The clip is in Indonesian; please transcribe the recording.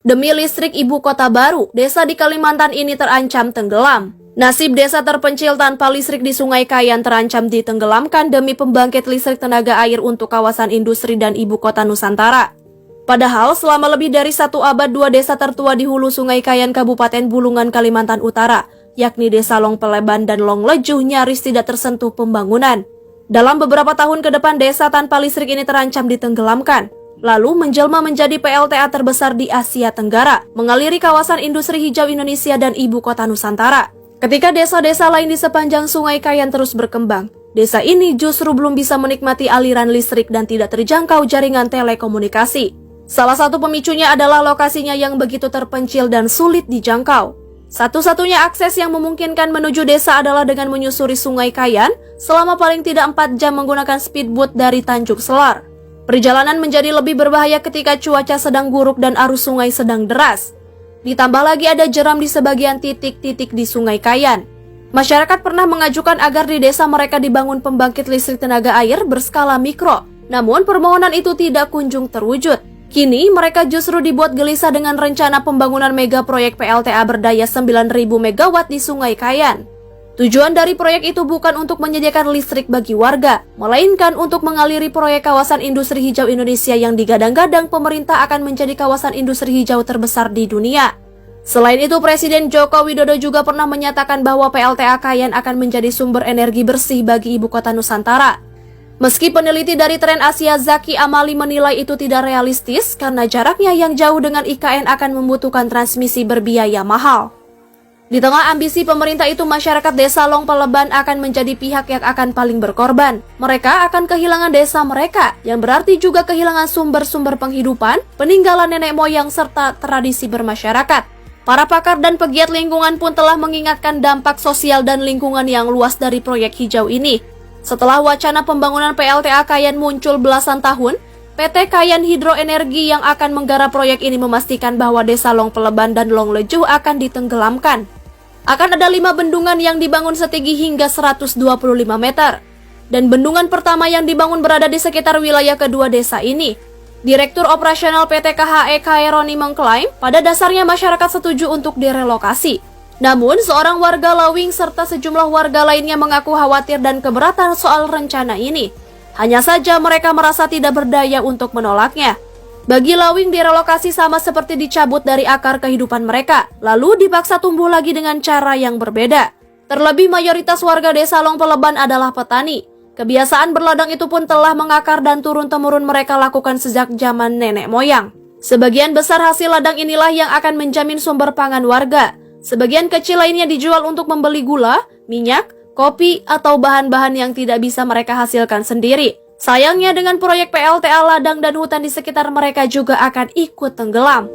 Demi listrik ibu kota baru, desa di Kalimantan ini terancam tenggelam. Nasib desa terpencil tanpa listrik di Sungai Kayan terancam ditenggelamkan demi pembangkit listrik tenaga air untuk kawasan industri dan ibu kota Nusantara. Padahal selama lebih dari 1 abad 2 desa tertua di hulu Sungai Kayan Kabupaten Bulungan, Kalimantan Utara, yakni Desa Long Peleban dan Long Lejuh nyaris tidak tersentuh pembangunan. Dalam beberapa tahun ke depan desa tanpa listrik ini terancam ditenggelamkan, lalu menjelma menjadi PLTA terbesar di Asia Tenggara, mengaliri kawasan industri hijau Indonesia dan ibu kota Nusantara. Ketika desa-desa lain di sepanjang Sungai Kayan terus berkembang, desa ini justru belum bisa menikmati aliran listrik dan tidak terjangkau jaringan telekomunikasi. Salah satu pemicunya adalah lokasinya yang begitu terpencil dan sulit dijangkau. Satu-satunya akses yang memungkinkan menuju desa adalah dengan menyusuri Sungai Kayan selama paling tidak 4 jam menggunakan speedboat dari Tanjung Selar. Perjalanan menjadi lebih berbahaya ketika cuaca sedang buruk dan arus sungai sedang deras. Ditambah lagi ada jeram di sebagian titik-titik di Sungai Kayan. Masyarakat pernah mengajukan agar di desa mereka dibangun pembangkit listrik tenaga air berskala mikro. Namun permohonan itu tidak kunjung terwujud. Kini mereka justru dibuat gelisah dengan rencana pembangunan mega proyek PLTA berdaya 9.000 MW di Sungai Kayan. Tujuan dari proyek itu bukan untuk menyediakan listrik bagi warga, melainkan untuk mengaliri proyek kawasan industri hijau Indonesia yang digadang-gadang pemerintah akan menjadi kawasan industri hijau terbesar di dunia. Selain itu, Presiden Joko Widodo juga pernah menyatakan bahwa PLTA Kayan akan menjadi sumber energi bersih bagi ibu kota Nusantara. Meski peneliti dari Tren Asia Zaki Amali menilai itu tidak realistis karena jaraknya yang jauh dengan IKN akan membutuhkan transmisi berbiaya mahal. Di tengah ambisi pemerintah itu, masyarakat desa Long Peleban akan menjadi pihak yang akan paling berkorban. Mereka akan kehilangan desa mereka, yang berarti juga kehilangan sumber-sumber penghidupan, peninggalan nenek moyang, serta tradisi bermasyarakat. Para pakar dan pegiat lingkungan pun telah mengingatkan dampak sosial dan lingkungan yang luas dari proyek hijau ini. Setelah wacana pembangunan PLTA Kayan muncul belasan tahun, PT Kayan Hidroenergi yang akan menggarap proyek ini memastikan bahwa desa Long Peleban dan Long Lejuh akan ditenggelamkan. Akan ada 5 bendungan yang dibangun setinggi hingga 125 meter. Dan bendungan pertama yang dibangun berada di sekitar wilayah kedua desa ini. Direktur Operasional PT KHE Kaironi mengklaim pada dasarnya masyarakat setuju untuk direlokasi. Namun, seorang warga Lawing serta sejumlah warga lainnya mengaku khawatir dan keberatan soal rencana ini. Hanya saja mereka merasa tidak berdaya untuk menolaknya. Bagi Lawing, direlokasi sama seperti dicabut dari akar kehidupan mereka, lalu dipaksa tumbuh lagi dengan cara yang berbeda. Terlebih mayoritas warga desa Long Peleban adalah petani. Kebiasaan berladang itu pun telah mengakar dan turun-temurun mereka lakukan sejak zaman nenek moyang. Sebagian besar hasil ladang inilah yang akan menjamin sumber pangan warga. Sebagian kecil lainnya dijual untuk membeli gula, minyak, kopi, atau bahan-bahan yang tidak bisa mereka hasilkan sendiri. Sayangnya dengan proyek PLTA ladang dan hutan di sekitar mereka juga akan ikut tenggelam.